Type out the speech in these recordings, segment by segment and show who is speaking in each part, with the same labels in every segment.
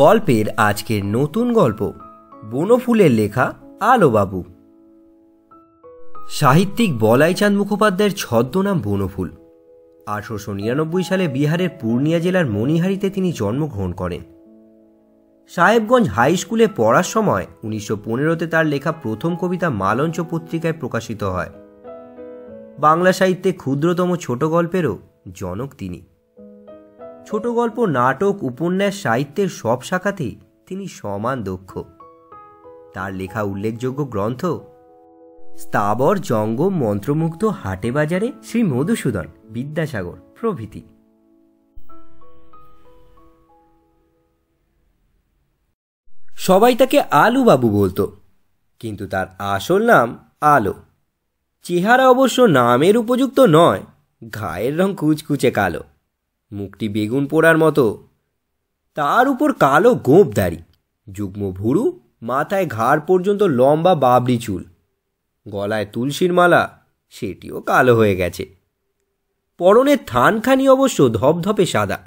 Speaker 1: গল্পের আজকের নতুন গল্প বনফুলের লেখা আলোবাবু। সাহিত্যিক বলাইচাঁদ মুখোপাধ্যায়ের ছদ্মনাম বনফুল। 1899 সালে বিহারের পূর্ণিয়া জেলার মণিহারিতে তিনি জন্মগ্রহণ করেন। সাহেবগঞ্জ হাই স্কুলে পড়ার সময় 1915তে তার লেখা প্রথম কবিতা মালঞ্চ পত্রিকায় প্রকাশিত হয়। বাংলা সাহিত্যে ক্ষুদ্রতম ছোট গল্পেরও জনক তিনি। ছোট গল্প, নাটক, উপন্যাস সাহিত্যের সব শাখাতেই তিনি সমান দক্ষ। তার লেখা উল্লেখযোগ্য গ্রন্থ স্থাবর, জঙ্গম, মন্ত্রমুগ্ধ, হাটে বাজারে, শ্রী মধুসূদন, বিদ্যাসাগর প্রভৃতি। সবাই তাকে আলু বাবু বলতো, কিন্তু তার আসল নাম আলো। চেহারা অবশ্য নামের উপযুক্ত নয়, গায়ের রং কুচকুচে কালো, মুখটি বেগুন পোড়ার মতো, তার উপর কালো গোঁপ দাড়ি, যুগ্ম ভুরু, মাথায় ঘাড় পর্যন্ত লম্বা বাবরি চুল, গলায় তুলসীর মালা, সেটিও কালো হয়ে গেছে। পরনের থানখানি অবশ্য ধপধপে সাদা,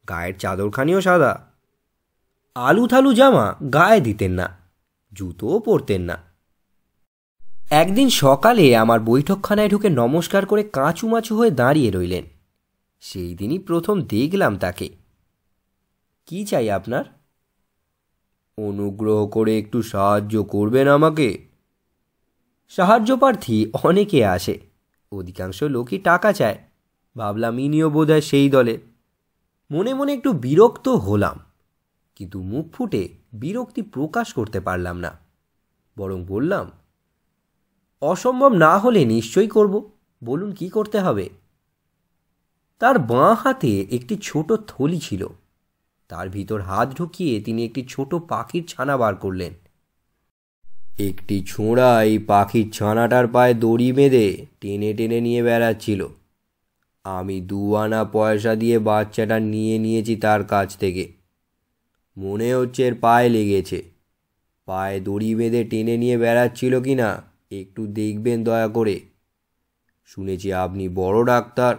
Speaker 1: গায়ের চাদরখানিও সাদা। আলু থালু জামা গায়ে দিতেন না, জুতোও পরতেন না। একদিন সকালে আমার বৈঠকখানায় ঢুকে নমস্কার করে কাঁচুমাচু হয়ে দাঁড়িয়ে রইলেন। সেই দিনই প্রথম দেখলাম তাকে। কি চাই আপনার? অনুগ্রহ করে একটু সাহায্য করবেন আমাকে। সাহায্যপ্রার্থী অনেকে আসে, অধিকাংশ লোকই টাকা চায়। ভাবলাম ইনিও বোধহয় সেই দলে। মনে মনে একটু বিরক্ত হলাম, কিন্তু মুখ ফুটে বিরক্তি প্রকাশ করতে পারলাম না। বরং বললাম, অসম্ভব না হলে নিশ্চয়ই করব, বলুন কি করতে হবে। তার বাঁ হাতে একটি ছোট থলি ছিল, তার ভিতর হাত ঢুকিয়ে তিনি একটি ছোট পাখির ছানা বার করলেন। একটি ছোঁড়া এই পাখির ছানাটার পায়ে দড়ি বেঁধে টেনে টেনে নিয়ে বেড়াচ্ছিল। আমি 2 আনা পয়সা দিয়ে বাচ্চাটা নিয়ে নিয়েছি তার কাছ থেকে। মনে হচ্ছে এর পায়ে লেগেছে। পায়ে দড়ি বেঁধে টেনে নিয়ে বেড়াচ্ছিল কি না একটু দেখবেন দয়া করে। শুনেছি আপনি বড় ডাক্তার।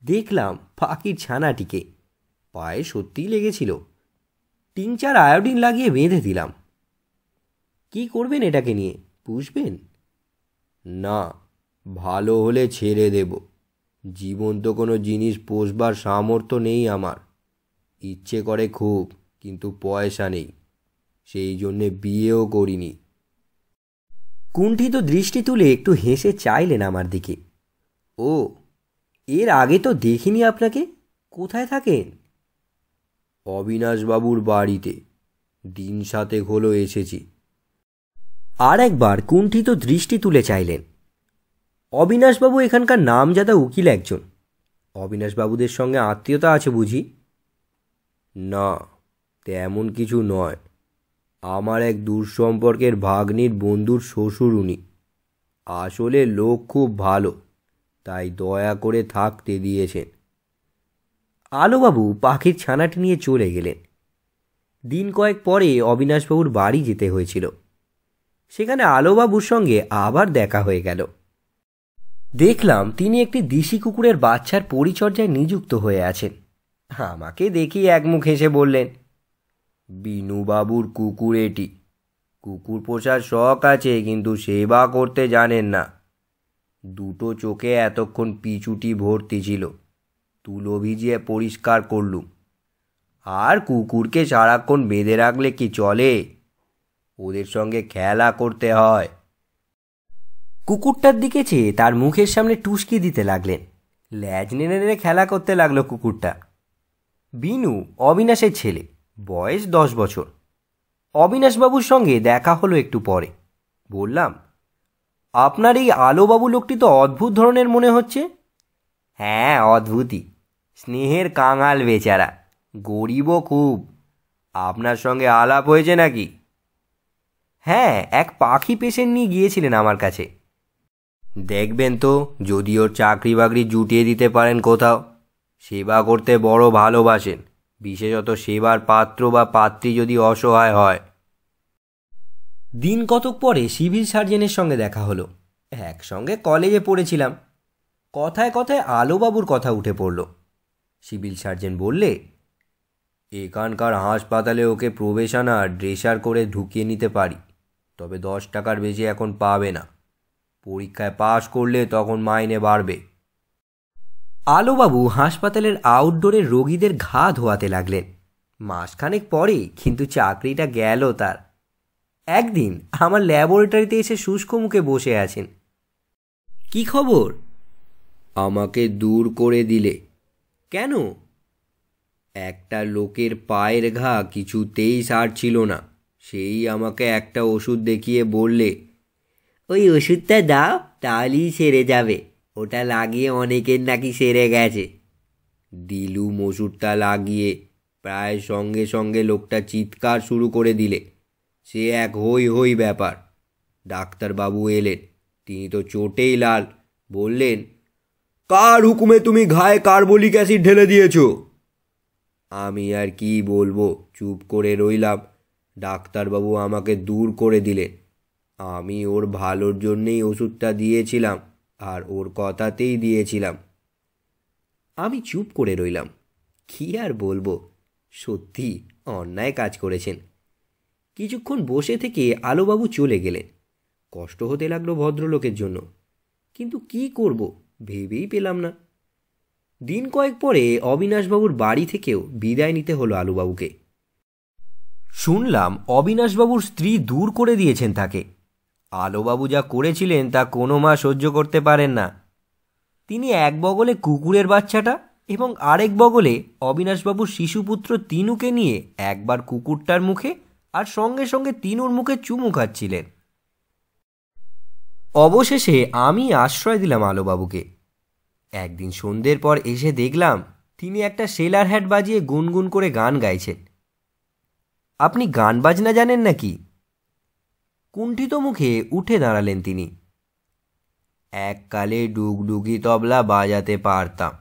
Speaker 1: দেখলাম পাখির ছানাটিকে পায়ে সত্যিই লেগেছিল। 3-4 আয়োডিন লাগিয়ে বেঁধে দিলাম। কি করবেন এটাকে নিয়ে? পুষবেন? না, ভালো হলে ছেড়ে দেব। জীবন্ত কোনো জিনিস পোষবার সামর্থ্য নেই আমার। ইচ্ছে করে খুব, কিন্তু পয়সা নেই, সেই জন্যে বিয়েও করিনি। কুণ্ঠিত দৃষ্টি তুলে একটু হেসে চাইলেন আমার দিকে। ও, এর আগে তো দেখিনি আপনাকে। কোথায় থাকেন? অবিনাশবাবুর বাড়িতে। দিন 7 হলো এসেছি। আর একবার কুণ্ঠিত দৃষ্টি তুলে চাইলেন। অবিনাশবাবু এখানকার নামজাদা উকিল একজন। অবিনাশবাবুদের সঙ্গে আত্মীয়তা আছে বুঝি? না, তেমন কিছু নয়। আমার এক দূর সম্পর্কের ভাগ্নির বন্ধুর শ্বশুর উনি। আসলে লোক খুব ভালো, তাই দয়া করে থাকতে দিয়েছেন। আলোবাবু পাখির ছানাটি নিয়ে চলে গেলেন। দিন কয়েক পরে অবিনাশবাবুর বাড়ি যেতে হয়েছিল। সেখানে আলোবাবুর সঙ্গে আবার দেখা হয়ে গেল। দেখলাম তিনি একটি দেশি কুকুরের বাচ্চার পরিচর্যায় নিযুক্ত হয়ে আছেন। আমাকে দেখি একমুখ হেসে বললেন, বিনুবাবুর কুকুর এটি। কুকুর পোষার শখ আছে, কিন্তু সেবা করতে জানেন না। 2টো চোখে এতক্ষণ পিচুটি ভর্তি ছিল, তুলো ভিজিয়ে পরিষ্কার করলুম। আর কুকুরকে সারাক্ষণ বেঁধে রাখলে কি চলে? ওদের সঙ্গে খেলা করতে হয়। কুকুরটার দিকে চেয়ে তার মুখের সামনে টুসকি দিতে লাগলেন। ল্যাজ নেড়ে নেড়ে খেলা করতে লাগলো কুকুরটা। বিনু অবিনাশের ছেলে, বয়স 10 বছর। অবিনাশবাবুর সঙ্গে দেখা হলো একটু পরে। বললাম, আপনার এই আলোবাবু লোকটি তো অদ্ভুত ধরনের মনে হচ্ছে। হ্যাঁ, অদ্ভুতই। স্নেহের কাঙাল বেচারা, গরিবও খুব। আপনার সঙ্গে আলাপ হয়েছে নাকি? হ্যাঁ, এক পাখি পেশেন্ট নিয়ে গিয়েছিলেন আমার কাছে। দেখবেন তো যদি ওর চাকরি বাকরি জুটিয়ে দিতে পারেন কোথাও। সেবা করতে বড় ভালোবাসেন, বিশেষত সেবার পাত্র বা পাত্রী যদি অসহায় হয়। দিন কতক পরে সিভিল সার্জনের সঙ্গে দেখা হলো। একসঙ্গে কলেজে পড়েছিলাম। কথায় কথায় আলোবাবুর কথা উঠে পড়ল। সিভিল সার্জন বললে, এখানকার হাসপাতালে ওকে প্রবেশানা ড্রেসার করে ঢুকিয়ে নিতে পারি, তবে 10 টাকার বেশি এখন পাবে না। পরীক্ষায় পাশ করলে তখন মাইনে বাড়বে। আলোবাবু হাসপাতালের আউটডোরে রোগীদের ঘা ধোয়াতে লাগলেন। মাসখানেক পরে কিন্তু চাকরিটা গেল তার। একদিন আমার ল্যাবরেটরিতে এসে শুষ্ক মুখে বসে আছেন। কি খবর? আমাকে দূর করে দিলে। কেন? একটা লোকের পায়ের ঘা কিছুতেই সারছিল না। সেই আমাকে একটা ওষুধ দেখিয়ে বললে, ওই ওষুধটা দাও, তাহলেই সেরে যাবে। ওটা লাগিয়ে অনেকের নাকি সেরে গেছে। দিলুম ওষুধটা লাগিয়ে প্রায় সঙ্গে সঙ্গে লোকটা চিৎকার শুরু করে দিলে। সে এক হই হই ব্যাপার। ডাক্তারবাবু এলেন। তিনি তো চোটেই লাল। বললেন, কার হুকুমে তুমি ঘায়ে কার্বলিক অ্যাসিড ঢেলে দিয়েছ? আমি আর কি বলবো, চুপ করে রইলাম। ডাক্তারবাবু আমাকে দূর করে দিলেন। আমি ওর ভালোর জন্যেই ওষুধটা দিয়েছিলাম, আর ওর কথাতেই দিয়েছিলাম। আমি চুপ করে রইলাম। কি আর বলবো, সত্যি অন্যায় কাজ করেছেন। কিছুক্ষণ বসে থেকে আলোবাবু চলে গেলেন। কষ্ট হতে লাগলো ভদ্রলোকের জন্য, কিন্তু কি করব ভেবেই পেলাম না। দিন কয়েক পরে অবিনাশবাবুর বাড়ি থেকেও বিদায় নিতে হলো আলুবাবুকে। শুনলাম অবিনাশবাবুর স্ত্রী দূর করে দিয়েছেন তাকে। আলোবাবু যা করেছিলেন তা কোনো মা সহ্য করতে পারেন না। তিনি এক বগলে কুকুরের বাচ্চাটা এবং আরেক বগলে অবিনাশবাবুর শিশুপুত্র তিনুকে নিয়ে একবার কুকুরটার মুখে আর সঙ্গে সঙ্গে তিনুর মুখে চুমু খাচ্ছিলেন। অবশেষে আমি আশ্রয় দিলাম আলোবাবুকে। একদিন সন্ধ্যের পর এসে দেখলাম তিনি একটা সেলার হ্যাট বাজিয়ে গুনগুন করে গান গাইছেন। আপনি গান বাজনা জানেন নাকি? কুণ্ঠিত মুখে উঠে দাঁড়ালেন তিনি। এককালে ডুগডুগি তবলা বাজাতে পারতাম,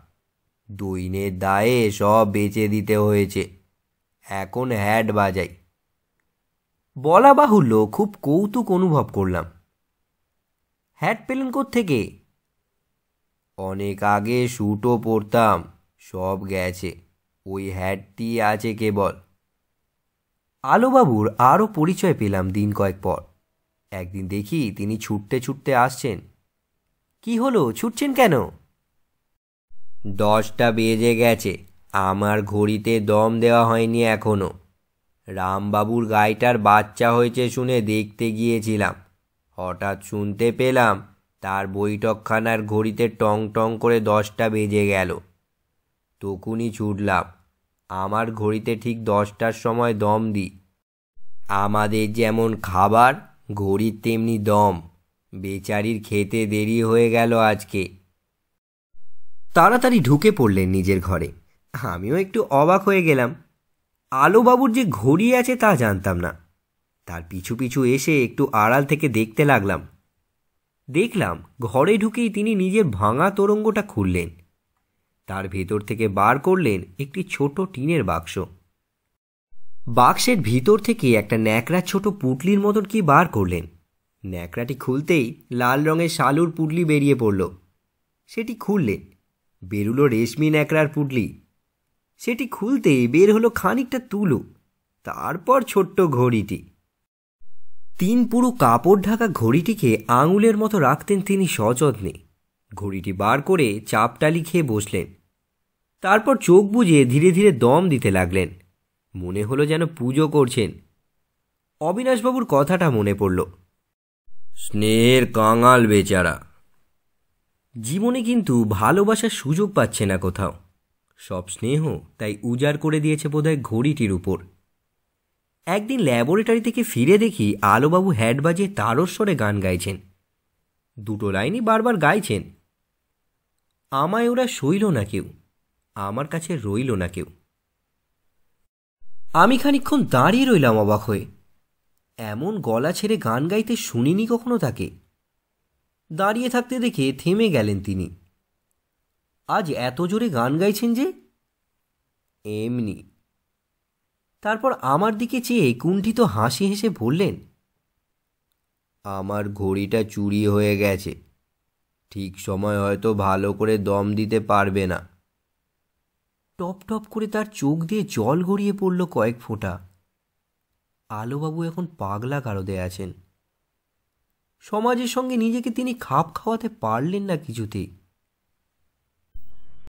Speaker 1: দৈনের দায়ে সব বেচে দিতে হয়েছে, এখন হ্যাট বাজাই। বলা বাহুল্য, খুব কৌতুক অনুভব করলাম। হ্যাট পেলেন কোত্থেকে? অনেক আগে স্যুটও পরতাম, সব গেছে, ওই হ্যাটটি আছে কেবল। আলোবাবুর আরও পরিচয় পেলাম দিন কয়েক পর। একদিন দেখি তিনি ছুটতে ছুটতে আসছেন। কি হলো, ছুটছেন কেন? 10টা বেজে গেছে, আমার ঘড়িতে দম দেওয়া হয়নি এখনো। রামবাবুর গাইটার বাচ্চা হয়েছে শুনে দেখতে গিয়েছিলাম। হঠাৎ শুনতে পেলাম তার বৈঠকখানার ঘড়িতে টং টং করে 10টা বেজে গেল। তখনই ছুটলাম। আমার ঘড়িতে ঠিক 10টার সময় দম দিই। আমাদের যেমন খাবার, ঘড়ির তেমনি দম। বেচারির খেতে দেরি হয়ে গেল আজকে। তাড়াতাড়ি ঢুকে পড়লেন নিজের ঘরে। আমিও একটু অবাক হয়ে গেলাম। আলোবাবুর যে ঘড়ি আছে তা জানতাম না। তার পিছু পিছু এসে একটু আড়াল থেকে দেখতে লাগলাম। দেখলাম ঘরে ঢুকেই তিনি নিজের ভাঙা তোরঙ্গটা খুললেন। তার ভেতর থেকে বার করলেন একটি ছোট টিনের বাক্স। বাক্সের ভিতর থেকে একটা ন্যাকড়ার ছোট পুটলির মতন কি বার করলেন। ন্যাকড়াটি খুলতেই লাল রঙের শালুর পুটলি বেরিয়ে পড়ল। সেটি খুললেন, বেরুলো রেশমি ন্যাকড়ার পুটলি। সেটি খুলতেই বের হলো খানিকটা তুলো, তারপর ছোট্ট ঘড়িটি। 3 পুরো কাপড় ঢাকা ঘড়িটিকে আঙুলের মতো রাখতেন তিনি সযত্নে। ঘড়িটি বার করে চাপটালি খেয়ে বসলেন। তারপর চোখ বুজে ধীরে ধীরে দম দিতে লাগলেন। মনে হলো যেন পুজো করছেন। অবিনাশবাবুর কথাটা মনে পড়ল। স্নেহের কাঙাল বেচারা। জীবনে কিন্তু ভালোবাসার সুযোগ পাচ্ছে না কোথাও। সব স্নেহ তাই উজাড় করে দিয়েছে বোধহয় ঘড়িটির উপর। একদিন ল্যাবরেটরি থেকে ফিরে দেখি আলোবাবু হ্যাট বাজিয়ে তারস্বরে গান গাইছেন। 2টো লাইনই বারবার গাইছেন। আমায় ওরা সইল না কেউ, আমার কাছে রইল না কেউ। আমি খানিকক্ষণ দাঁড়িয়ে রইলাম অবাক হয়ে। এমন গলা ছেড়ে গান গাইতে শুনিনি কখনো তাকে। দাঁড়িয়ে থাকতে দেখে থেমে গেলেন তিনি। আজ এত জোরে গান গাইছেন যে? এমনি। তারপর আমার দিকে চেয়ে কুণ্ঠিত হাসি হেসে বললেন, আমার ঘড়িটা চুরি হয়ে গেছে, ঠিক সময় হয়তো ভালো করে দম দিতে পারবে না। টপ টপ করে তার চোখ দিয়ে জল গড়িয়ে পড়ল কয়েক ফোঁটা। আলোবাবু এখন পাগলা গারদে আছেন। সমাজের সঙ্গে নিজেকে তিনি খাপ খাওয়াতে পারলেন না কিছুতেই।